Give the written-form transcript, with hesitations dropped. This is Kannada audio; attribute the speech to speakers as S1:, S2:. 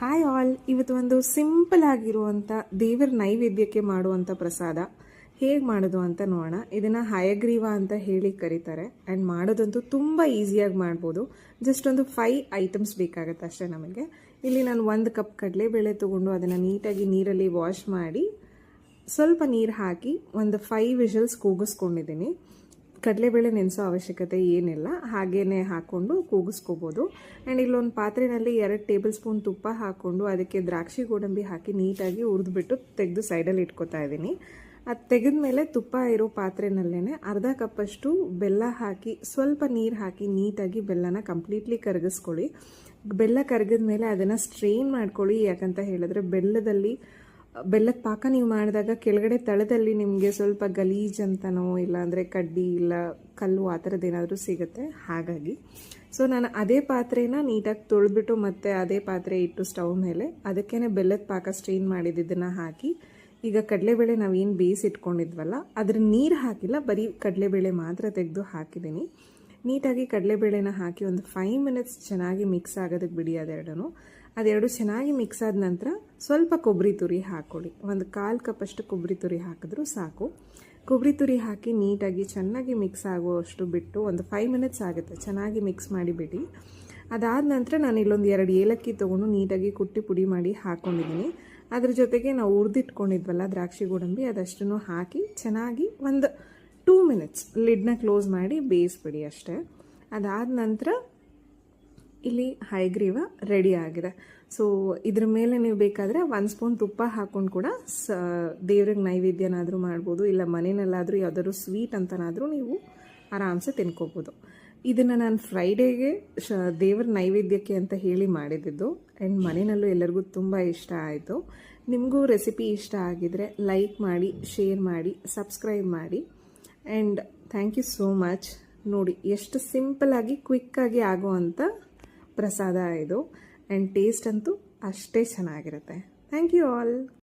S1: ಹಾಯ್ ಆಲ್, ಇವತ್ತು ಒಂದು ಸಿಂಪಲ್ ಆಗಿರುವಂಥ ದೇವರ ನೈವೇದ್ಯಕ್ಕೆ ಮಾಡುವಂಥ ಪ್ರಸಾದ ಹೇಗೆ ಮಾಡೋದು ಅಂತ ನೋಡೋಣ. ಇದನ್ನು ಹಯಗ್ರೀವ ಅಂತ ಹೇಳಿ ಕರೀತಾರೆ ಆ್ಯಂಡ್ ಮಾಡೋದಂತೂ ತುಂಬ ಈಸಿಯಾಗಿ ಮಾಡ್ಬೋದು. ಜಸ್ಟ್ ಒಂದು 5 ಐಟಮ್ಸ್ ಬೇಕಾಗುತ್ತೆ ಅಷ್ಟೇ ನಮಗೆ. ಇಲ್ಲಿ ನಾನು 1 ಕಪ್ ಕಡಲೆಬೇಳೆ ತೊಗೊಂಡು ಅದನ್ನು ನೀಟಾಗಿ ನೀರಲ್ಲಿ ವಾಶ್ ಮಾಡಿ ಸ್ವಲ್ಪ ನೀರು ಹಾಕಿ ಒಂದು 5 ವಿಷಲ್ಸ್ ಕೂಗಿಸ್ಕೊಂಡಿದ್ದೀನಿ. ಕಡಲೆಬೇಳೆ ನೆನೆಸೋ ಅವಶ್ಯಕತೆ ಏನಿಲ್ಲ, ಹಾಗೇ ಹಾಕ್ಕೊಂಡು ಕೂಗಿಸ್ಕೋಬೋದು. ಆ್ಯಂಡ್ ಇಲ್ಲೊಂದು ಪಾತ್ರೆಯಲ್ಲಿ 2 ಟೇಬಲ್ ಸ್ಪೂನ್ ತುಪ್ಪ ಹಾಕ್ಕೊಂಡು ಅದಕ್ಕೆ ದ್ರಾಕ್ಷಿ ಗೋಡಂಬಿ ಹಾಕಿ ನೀಟಾಗಿ ಹುರಿದ್ಬಿಟ್ಟು ತೆಗೆದು ಸೈಡಲ್ಲಿ ಇಟ್ಕೊತಾ ಇದ್ದೀನಿ. ಅದು ತೆಗೆದ ಮೇಲೆ ತುಪ್ಪ ಇರೋ ಪಾತ್ರೆನಲ್ಲೇ ಅರ್ಧ ಕಪ್ಪಷ್ಟು ಬೆಲ್ಲ ಹಾಕಿ ಸ್ವಲ್ಪ ನೀರು ಹಾಕಿ ನೀಟಾಗಿ ಬೆಲ್ಲನ ಕಂಪ್ಲೀಟ್ಲಿ ಕರಗಿಸ್ಕೊಳ್ಳಿ. ಬೆಲ್ಲ ಕರಗಿದ ಮೇಲೆ ಅದನ್ನು ಸ್ಟ್ರೈನ್ ಮಾಡ್ಕೊಳ್ಳಿ. ಯಾಕಂತ ಹೇಳಿದ್ರೆ ಬೆಲ್ಲದ ಪಾಕ ನೀವು ಮಾಡಿದಾಗ ಕೆಳಗಡೆ ತಳದಲ್ಲಿ ನಿಮಗೆ ಸ್ವಲ್ಪ ಗಲೀಜ್ ಅಂತನೋ ಇಲ್ಲಾಂದರೆ ಕಡ್ಡಿ ಇಲ್ಲ ಕಲ್ಲು ಆ ಥರದ್ದು ಏನಾದರೂ ಸಿಗುತ್ತೆ. ಹಾಗಾಗಿ ನಾನು ಅದೇ ಪಾತ್ರೆನ ನೀಟಾಗಿ ತೊಳೆದ್ಬಿಟ್ಟು ಮತ್ತೆ ಅದೇ ಪಾತ್ರೆ ಇಟ್ಟು ಸ್ಟವ್ ಮೇಲೆ ಅದಕ್ಕೇ ಬೆಲ್ಲದ ಪಾಕ ಸ್ಟ್ರೈನ್ ಮಾಡಿದ್ದನ್ನು ಹಾಕಿ ಈಗ ಕಡಲೆಬೇಳೆ ನಾವೇನು ಬೇಯಿಸಿಟ್ಕೊಂಡಿದ್ವಲ್ಲ ಅದ್ರ ನೀರು ಹಾಕಿಲ್ಲ, ಬರೀ ಕಡಲೆಬೇಳೆ ಮಾತ್ರ ತೆಗೆದು ಹಾಕಿದ್ದೀನಿ. ನೀಟಾಗಿ ಕಡಲೆಬೇಳೆನ ಹಾಕಿ ಒಂದು 5 ಮಿನಿಟ್ಸ್ ಚೆನ್ನಾಗಿ ಮಿಕ್ಸ್ ಆಗೋದಕ್ಕೆ ಬಿಡಿ. ಅದೆರಡು ಚೆನ್ನಾಗಿ ಮಿಕ್ಸ್ ಆದ ನಂತರ ಸ್ವಲ್ಪ ಕೊಬ್ಬರಿ ತುರಿ ಹಾಕ್ಕೊಳ್ಳಿ. ಒಂದು 1/4 ಕಪ್ಪಷ್ಟು ಕೊಬ್ಬರಿ ತುರಿ ಹಾಕಿದ್ರೂ ಸಾಕು. ಕೊಬ್ಬರಿ ತುರಿ ಹಾಕಿ ನೀಟಾಗಿ ಚೆನ್ನಾಗಿ ಮಿಕ್ಸ್ ಆಗುವಷ್ಟು ಬಿಟ್ಟು ಒಂದು 5 ಮಿನಿಟ್ಸ್ ಆಗುತ್ತೆ, ಚೆನ್ನಾಗಿ ಮಿಕ್ಸ್ ಮಾಡಿಬಿಡಿ. ಅದಾದ ನಂತರ ನಾನು ಇಲ್ಲೊಂದು 2 ಏಲಕ್ಕಿ ತೊಗೊಂಡು ನೀಟಾಗಿ ಕುಟ್ಟಿ ಪುಡಿ ಮಾಡಿ ಹಾಕ್ಕೊಂಡಿದ್ದೀನಿ. ಅದ್ರ ಜೊತೆಗೆ ನಾವು ಹುರಿದಿಟ್ಕೊಂಡಿದ್ವಲ್ಲ ದ್ರಾಕ್ಷಿ ಗೋಡಂಬಿ ಅದಷ್ಟನ್ನು ಹಾಕಿ ಚೆನ್ನಾಗಿ ಒಂದು 2 ಮಿನಿಟ್ಸ್ ಲಿಡ್ನ ಕ್ಲೋಸ್ ಮಾಡಿ ಬೇಯಿಸ್ಬಿಡಿ ಅಷ್ಟೇ. ಅದಾದ ನಂತರ ಇಲ್ಲಿ ಹಯಗ್ರೀವ ರೆಡಿ ಆಗಿದೆ. ಇದ್ರ ಮೇಲೆ ನೀವು ಬೇಕಾದರೆ 1 ಸ್ಪೂನ್ ತುಪ್ಪ ಹಾಕ್ಕೊಂಡು ಕೂಡ ದೇವ್ರಿಗೆ ನೈವೇದ್ಯನಾದರೂ ಮಾಡ್ಬೋದು, ಇಲ್ಲ ಮನೆಯಲ್ಲಾದರೂ ಯಾವುದಾದ್ರೂ ಸ್ವೀಟ್ ಅಂತನಾದರೂ ನೀವು ಆರಾಮ್ಸೆ ತಿನ್ಕೋಬೋದು. ಇದನ್ನು ನಾನು ಫ್ರೈಡೇಗೆ ದೇವ್ರ ನೈವೇದ್ಯಕ್ಕೆ ಅಂತ ಹೇಳಿ ಮಾಡಿದ್ದು ಆ್ಯಂಡ್ ಮನೆಯಲ್ಲೂ ಎಲ್ಲರಿಗೂ ತುಂಬ ಇಷ್ಟ ಆಯಿತು. ನಿಮಗೂ ರೆಸಿಪಿ ಇಷ್ಟ ಆಗಿದರೆ ಲೈಕ್ ಮಾಡಿ, ಶೇರ್ ಮಾಡಿ, ಸಬ್ಸ್ಕ್ರೈಬ್ ಮಾಡಿ and thank you so much. ನೋಡಿ ಎಷ್ಟು ಸಿಂಪಲ್ಲಾಗಿ ಕ್ವಿಕ್ಕಾಗಿ ಆಗೋವಂಥ ಪ್ರಸಾದ ಇದು ಆ್ಯಂಡ್ ಟೇಸ್ಟ್ ಅಂತೂ ಅಷ್ಟೇ ಚೆನ್ನಾಗಿರುತ್ತೆ. Thank you all.